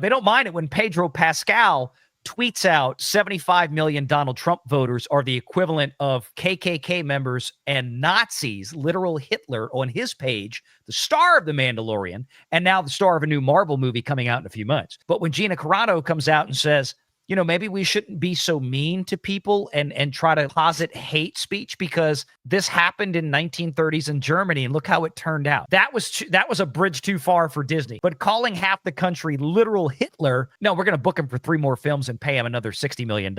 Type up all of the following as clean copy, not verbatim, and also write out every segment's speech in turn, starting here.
They don't mind it when Pedro Pascal tweets out 75 million Donald Trump voters are the equivalent of KKK members and Nazis, literal Hitler, on his page, the star of The Mandalorian, and now the star of a new Marvel movie coming out in a few months. But when Gina Carano comes out and says, you know, maybe we shouldn't be so mean to people and try to posit hate speech because this happened in 1930s in Germany and look how it turned out. That was a bridge too far for Disney. But calling half the country literal Hitler, no, we're going to book him for 3 more films and pay him another $60 million.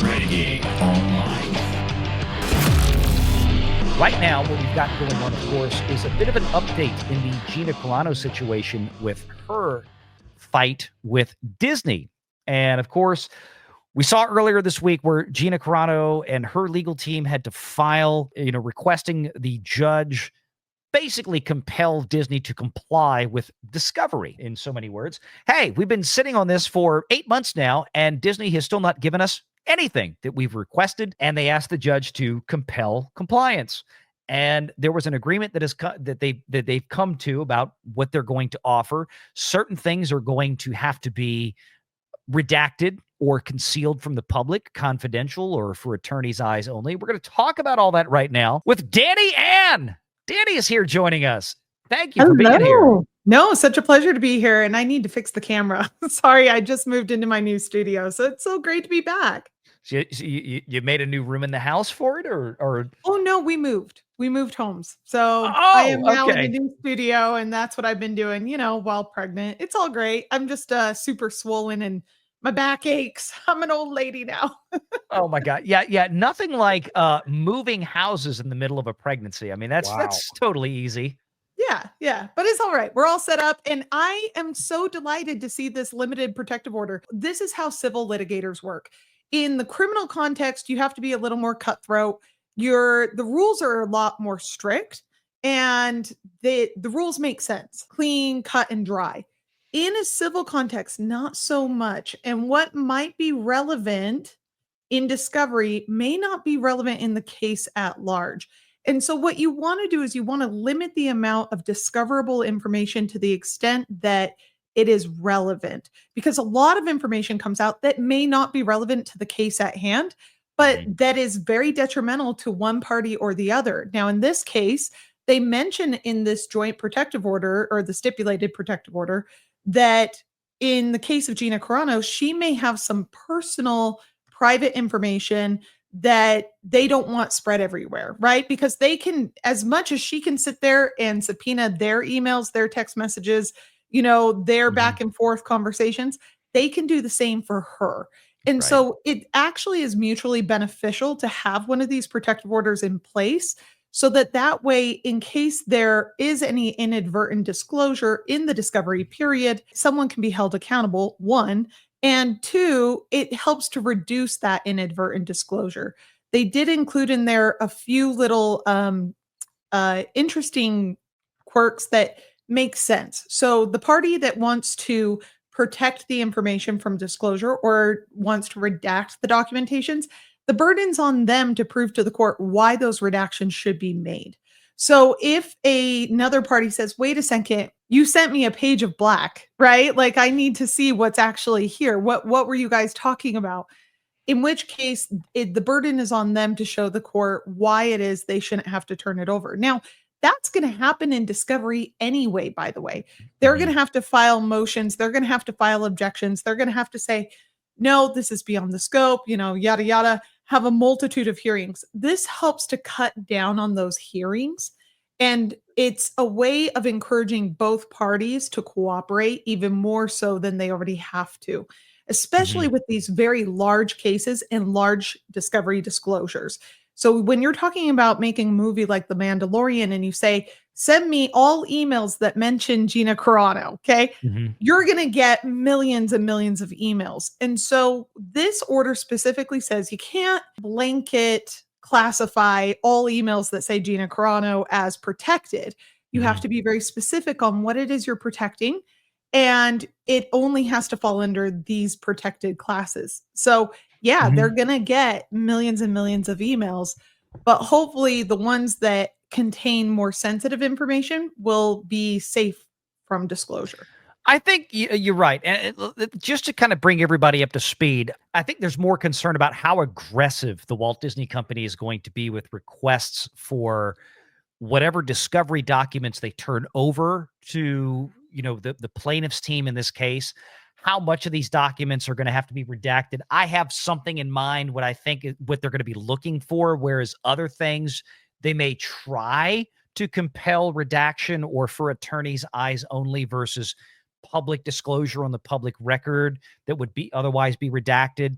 Renegade Online. Right now, what we've got going on, of course, is a bit of an update in the Gina Carano situation with her fight with Disney. And of course, we saw earlier this week where Gina Carano and her legal team had to file, requesting the judge basically compel Disney to comply with discovery, in so many words. Hey, we've been sitting on this for 8 months now, and Disney has still not given us anything that we've requested, and they asked the judge to compel compliance. And there was an agreement that they've come to about what they're going to offer. Certain things are going to have to be redacted or concealed from the public, confidential, or for attorneys' eyes only. We're going to talk about all that right now with Danny Ann. Danny is here joining us. Thank you for being here. No, such a pleasure to be here. And I need to fix the camera. Sorry, I just moved into my new studio, so it's so great to be back. So you made a new room in the house for it, or? Oh no, we moved homes. So I am now in a new studio, and that's what I've been doing, while pregnant. It's all great. I'm just super swollen and my back aches. I'm an old lady now. Oh my God. Yeah. Nothing like moving houses in the middle of a pregnancy. I mean, that's totally easy. Yeah. But it's all right. We're all set up. And I am so delighted to see this limited protective order. This is how civil litigators work. In the criminal context, you have to be a little more cutthroat. The rules are a lot more strict, and the rules make sense, clean, cut, and dry. In a civil context, not so much. And what might be relevant in discovery may not be relevant in the case at large. And so what you want to do is you want to limit the amount of discoverable information to the extent that it is relevant, because a lot of information comes out that may not be relevant to the case at hand, but that is very detrimental to one party or the other. Now, in this case, they mention in this joint protective order, or the stipulated protective order, that in the case of Gina Carano, she may have some personal private information that they don't want spread everywhere, right? Because they can, as much as she can sit there and subpoena their emails, their text messages, their back and forth conversations, they can do the same for her. And so it actually is mutually beneficial to have one of these protective orders in place, so that way, in case there is any inadvertent disclosure in the discovery period, someone can be held accountable, one. And two, it helps to reduce that inadvertent disclosure. They did include in there a few little interesting quirks that make sense. So the party that wants to protect the information from disclosure or wants to redact the documentations, the burden's on them to prove to the court why those redactions should be made. So if another party says, wait a second, you sent me a page of black, right? Like, I need to see what's actually here. What were you guys talking about? In which case, the burden is on them to show the court why it is they shouldn't have to turn it over. Now, that's going to happen in discovery anyway, by the way. They're going to have to file motions. They're going to have to file objections. They're going to have to say, no, this is beyond the scope, yada, yada, have a multitude of hearings. This helps to cut down on those hearings. And it's a way of encouraging both parties to cooperate even more so than they already have to, especially with these very large cases and large discovery disclosures. So when you're talking about making a movie like The Mandalorian and you say, send me all emails that mention Gina Carano, okay? You're going to get millions and millions of emails. And so this order specifically says you can't blanket classify all emails that say Gina Carano as protected. You have to be very specific on what it is you're protecting, and it only has to fall under these protected classes. So Yeah, they're going to get millions and millions of emails, but hopefully the ones that contain more sensitive information will be safe from disclosure. I think you're right. And just to kind of bring everybody up to speed, I think there's more concern about how aggressive the Walt Disney Company is going to be with requests for whatever discovery documents they turn over to, the plaintiff's team in this case. How much of these documents are going to have to be redacted? I have something in mind what I think what they're going to be looking for, whereas other things they may try to compel redaction or for attorneys' eyes only versus public disclosure on the public record that would be otherwise be redacted.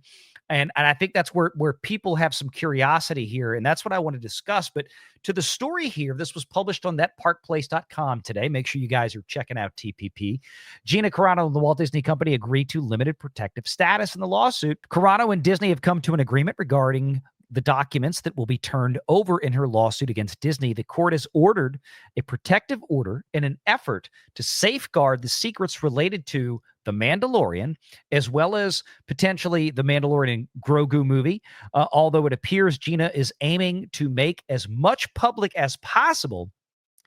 And I think that's where people have some curiosity here. And that's what I want to discuss. But to the story here, this was published on thatparkplace.com today. Make sure you guys are checking out TPP. Gina Carano and the Walt Disney Company agreed to limited protective status in the lawsuit. Carano and Disney have come to an agreement regarding the documents that will be turned over in her lawsuit against Disney. The court has ordered a protective order in an effort to safeguard the secrets related to The Mandalorian, as well as potentially the Mandalorian Grogu movie. Although it appears Gina is aiming to make as much public as possible,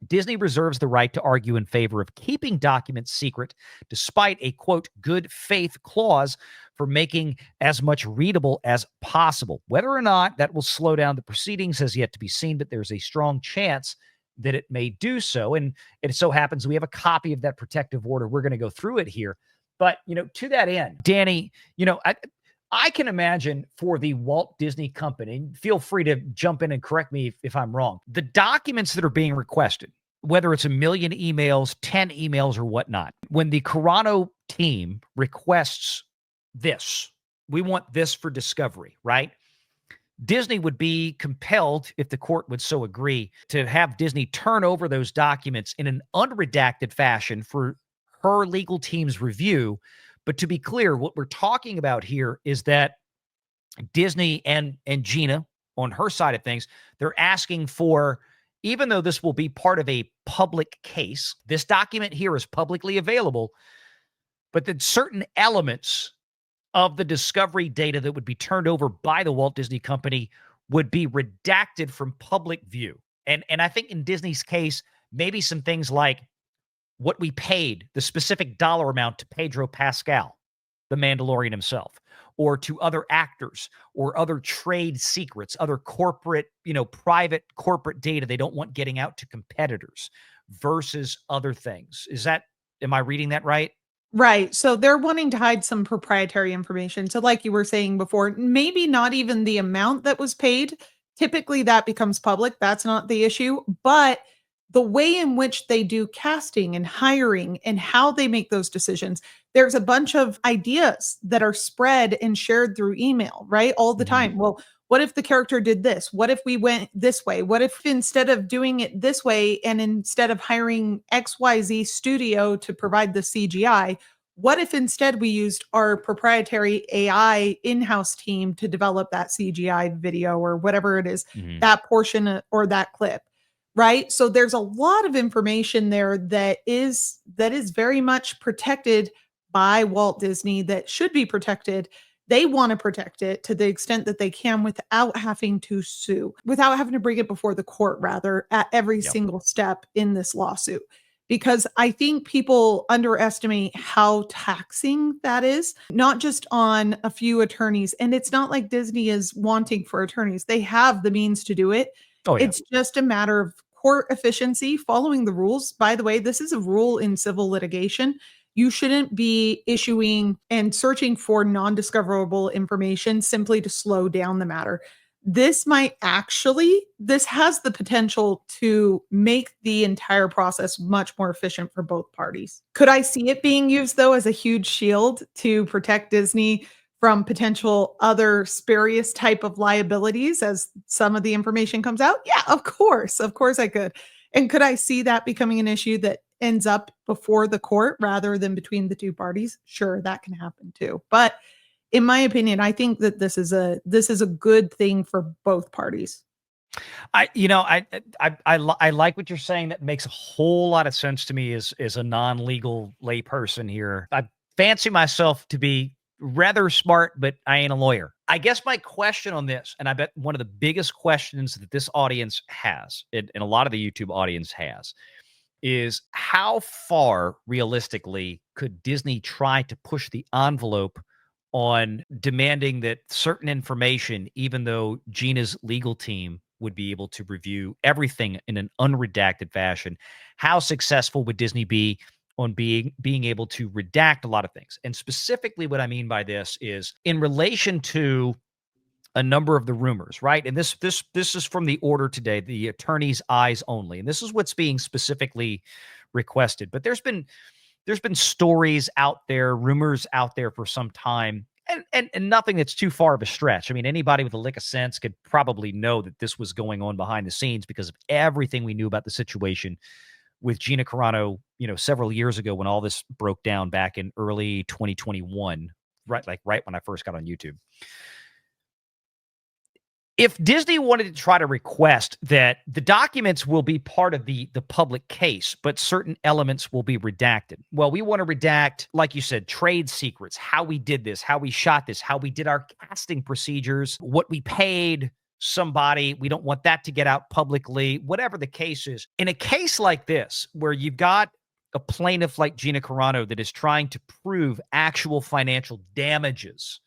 Disney reserves the right to argue in favor of keeping documents secret, despite a, quote, good faith clause for making as much readable as possible. Whether or not that will slow down the proceedings has yet to be seen, but there's a strong chance that it may do so. And it so happens we have a copy of that protective order. We're going to go through it here. But, to that end, Danny, I can imagine for the Walt Disney Company, feel free to jump in and correct me if I'm wrong, the documents that are being requested, whether it's 1 million emails, 10 emails, or whatnot, when the Carano team requests this, we want this for discovery, right? Disney would be compelled, if the court would so agree, to have Disney turn over those documents in an unredacted fashion for her legal team's review. But to be clear, what we're talking about here is that Disney and Gina, on her side of things, they're asking for, even though this will be part of a public case, this document here is publicly available, but that certain elements of the discovery data that would be turned over by the Walt Disney Company would be redacted from public view. And I think in Disney's case, maybe some things like what we paid, the specific dollar amount to Pedro Pascal, the Mandalorian himself, or to other actors, or other trade secrets, other corporate, private corporate data they don't want getting out to competitors versus other things. Am I reading that right? Right. So they're wanting to hide some proprietary information. So, like you were saying before, maybe not even the amount that was paid. Typically, that becomes public. That's not the issue. But the way in which they do casting and hiring and how they make those decisions, there's a bunch of ideas that are spread and shared through email, right? All the time. Well, what if the character did this? What if we went this way? What if instead of doing it this way and instead of hiring XYZ studio to provide the CGI, what if instead we used our proprietary AI in-house team to develop that CGI video or whatever it is, that portion or that clip? Right. So there's a lot of information there that is very much protected by Walt Disney that should be protected. They want to protect it to the extent that they can without having to sue, without having to bring it before the court, rather, at every single step in this lawsuit. Because I think people underestimate how taxing that is, not just on a few attorneys. And it's not like Disney is wanting for attorneys. They have the means to do it. Oh, yeah. It's just a matter of court efficiency, following the rules. By the way, this is a rule in civil litigation. You shouldn't be issuing and searching for non-discoverable information simply to slow down the matter. This has the potential to make the entire process much more efficient for both parties. Could I see it being used, though, as a huge shield to protect Disney from potential other spurious type of liabilities as some of the information comes out? Yeah, of course. Of course I could. And could I see that becoming an issue that ends up before the court rather than between the two parties? Sure, that can happen too. But in my opinion, I think that this is a good thing for both parties. I like what you're saying. That makes a whole lot of sense to me as a non-legal layperson here. I fancy myself to be rather smart, but I ain't a lawyer. I guess my question on this, and I bet one of the biggest questions that this audience has, and a lot of the YouTube audience has, is how far realistically could Disney try to push the envelope on demanding that certain information, even though Gina's legal team would be able to review everything in an unredacted fashion? How successful would Disney be on being able to redact a lot of things? And specifically what I mean by this is in relation to a number of the rumors, right? And this is from the order today, the attorney's eyes only. And this is what's being specifically requested. But there's been stories out there, rumors out there for some time, and nothing that's too far of a stretch. I mean, anybody with a lick of sense could probably know that this was going on behind the scenes because of everything we knew about the situation with Gina Carano, several years ago when all this broke down back in early 2021, right when I first got on YouTube. If Disney wanted to try to request that the documents will be part of the public case, but certain elements will be redacted. Well, we want to redact, like you said, trade secrets, how we did this, how we shot this, how we did our casting procedures, what we paid somebody. We don't want that to get out publicly, whatever the case is. In a case like this, where you've got a plaintiff like Gina Carano that is trying to prove actual financial damages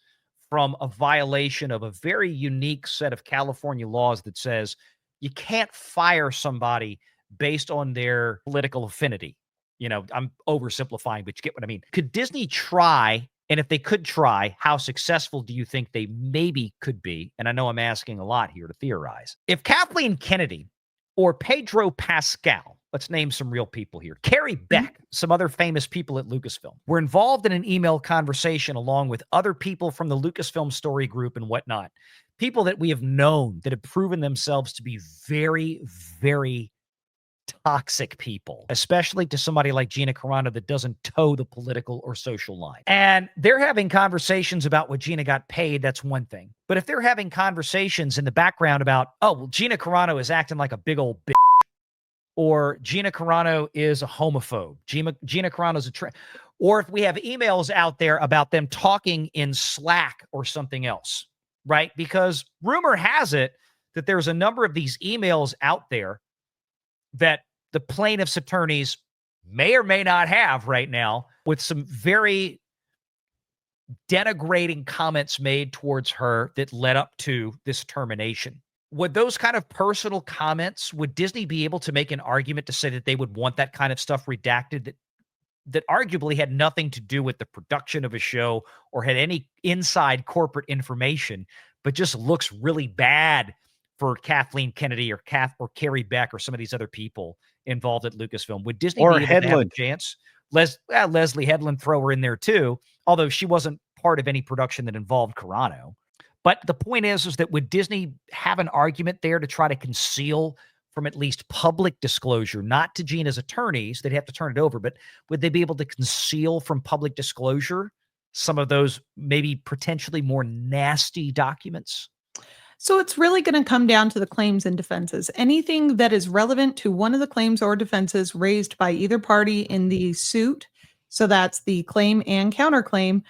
from a violation of a very unique set of California laws that says you can't fire somebody based on their political affinity. I'm oversimplifying, but you get what I mean. Could Disney try? And if they could try, how successful do you think they maybe could be? And I know I'm asking a lot here to theorize. If Kathleen Kennedy or Pedro Pascal, let's name some real people here, Carrie Beck, some other famous people at Lucasfilm, were involved in an email conversation along with other people from the Lucasfilm story group and whatnot, people that we have known that have proven themselves to be very, very toxic people, especially to somebody like Gina Carano that doesn't toe the political or social line. And they're having conversations about what Gina got paid, that's one thing. But if they're having conversations in the background about, oh, well, Gina Carano is acting like a big old bitch, or Gina Carano is a homophobe, Gina Carano is or if we have emails out there about them talking in Slack or something else, right? Because rumor has it that there's a number of these emails out there that the plaintiff's attorneys may or may not have right now, with some very denigrating comments made towards her that led up to this termination. Would those kind of personal comments, would Disney be able to make an argument to say that they would want that kind of stuff redacted that arguably had nothing to do with the production of a show or had any inside corporate information, but just looks really bad for Kathleen Kennedy or Carrie Beck or some of these other people involved at Lucasfilm? Would Disney be able to have a chance? Leslie Headland, throw her in there too, although she wasn't part of any production that involved Carano. But the point is that would Disney have an argument there to try to conceal from at least public disclosure, not to Gina's attorneys, they'd have to turn it over, but would they be able to conceal from public disclosure some of those maybe potentially more nasty documents? So it's really going to come down to the claims and defenses. Anything that is relevant to one of the claims or defenses raised by either party in the suit, so that's the claim and counterclaim,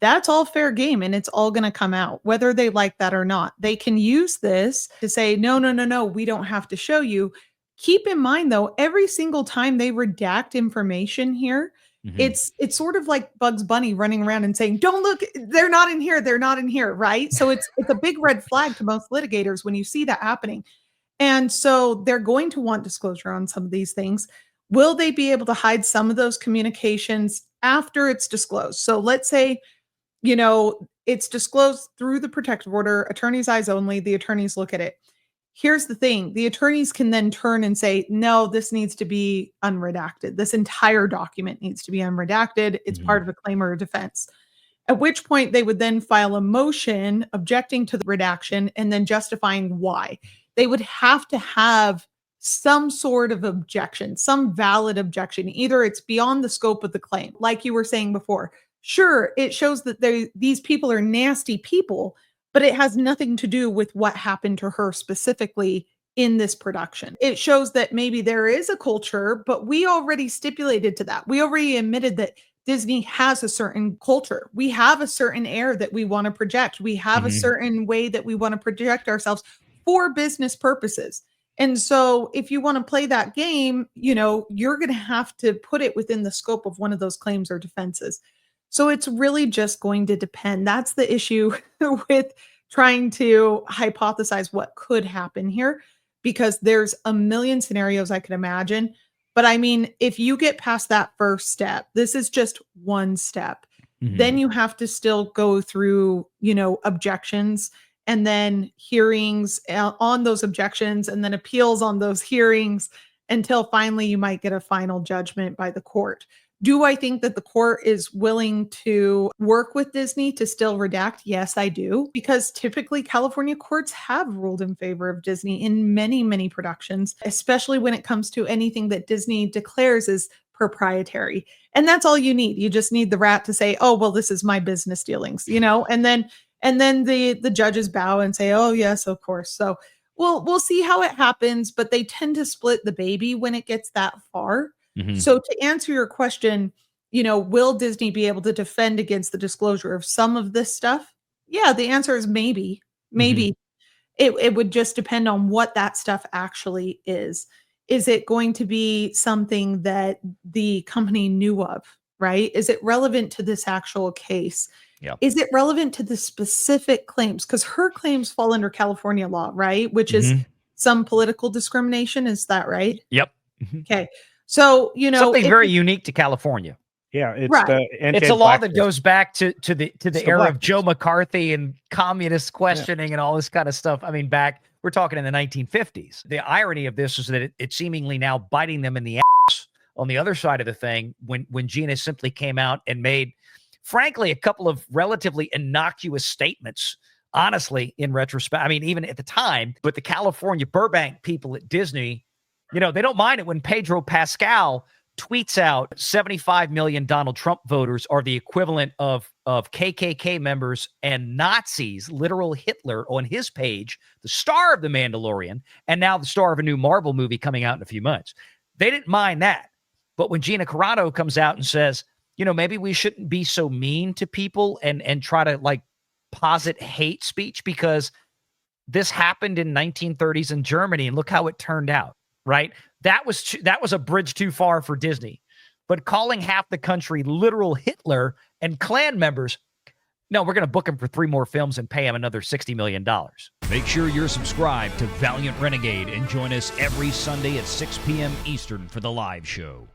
that's all fair game and it's all going to come out, whether they like that or not. They can use this to say, no, we don't have to show you. Keep in mind, though, every single time they redact information here, it's sort of like Bugs Bunny running around and saying, don't look, they're not in here, right? So it's a big red flag to most litigators when you see that happening. And so they're going to want disclosure on some of these things. Will they be able to hide some of those communications after it's disclosed? So let's say, it's disclosed through the protective order, attorney's eyes only, the attorneys look at it. Here's the thing. The attorneys can then turn and say, no, this needs to be unredacted. This entire document needs to be unredacted. It's part of a claim or a defense. At which point they would then file a motion objecting to the redaction and then justifying why. They would have to have some sort of objection, some valid objection. Either it's beyond the scope of the claim, like you were saying before. Sure, it shows that these people are nasty people, but it has nothing to do with what happened to her specifically in this production. It shows that maybe there is a culture, but we already stipulated to that. We already admitted that Disney has a certain culture. We have a certain air that we want to project. We have a certain way that we want to project ourselves for business purposes. And so if you want to play that game, you're going to have to put it within the scope of one of those claims or defenses. So it's really just going to depend. That's the issue with trying to hypothesize what could happen here, because there's a million scenarios I could imagine. But I mean, if you get past that first step, this is just one step. Then you have to still go through, objections, and then hearings on those objections, and then appeals on those hearings, until finally you might get a final judgment by the court. Do I think that the court is willing to work with Disney to still redact? Yes, I do, because typically California courts have ruled in favor of Disney in many, many productions, especially when it comes to anything that Disney declares as proprietary. And that's all you need. You just need the rat to say, oh, well, this is my business dealings, and then the judges bow and say, oh, yes, of course. So we'll see how it happens, but they tend to split the baby when it gets that far. So to answer your question, will Disney be able to defend against the disclosure of some of this stuff? Yeah, the answer is maybe. Maybe. It would just depend on what that stuff actually is. Is it going to be something that the company knew of, right? Is it relevant to this actual case? Yep. Is it relevant to the specific claims? Because her claims fall under California law, right? Which is some political discrimination. Is that right? Yep. Okay. So, something very unique to California. Yeah, it's Right. It's a law that goes back to the era of Joe McCarthy and communist questioning and all this kind of stuff. I mean, we're talking in the 1950s. The irony of this is that it's seemingly now biting them in the ass on the other side of the thing, when Gina simply came out and made, frankly, a couple of relatively innocuous statements, honestly, in retrospect. I mean, even at the time, but the California Burbank people at Disney, they don't mind it when Pedro Pascal tweets out 75 million Donald Trump voters are the equivalent of KKK members and Nazis, literal Hitler, on his page, the star of The Mandalorian, and now the star of a new Marvel movie coming out in a few months. They didn't mind that. But when Gina Carano comes out and says, maybe we shouldn't be so mean to people and try to posit hate speech, because this happened in 1930s in Germany and look how it turned out. Right? That was a bridge too far for Disney. But calling half the country literal Hitler and Klan members, no, we're going to book him for 3 more films and pay him another $60 million. Make sure you're subscribed to Valiant Renegade and join us every Sunday at 6 p.m. Eastern for the live show.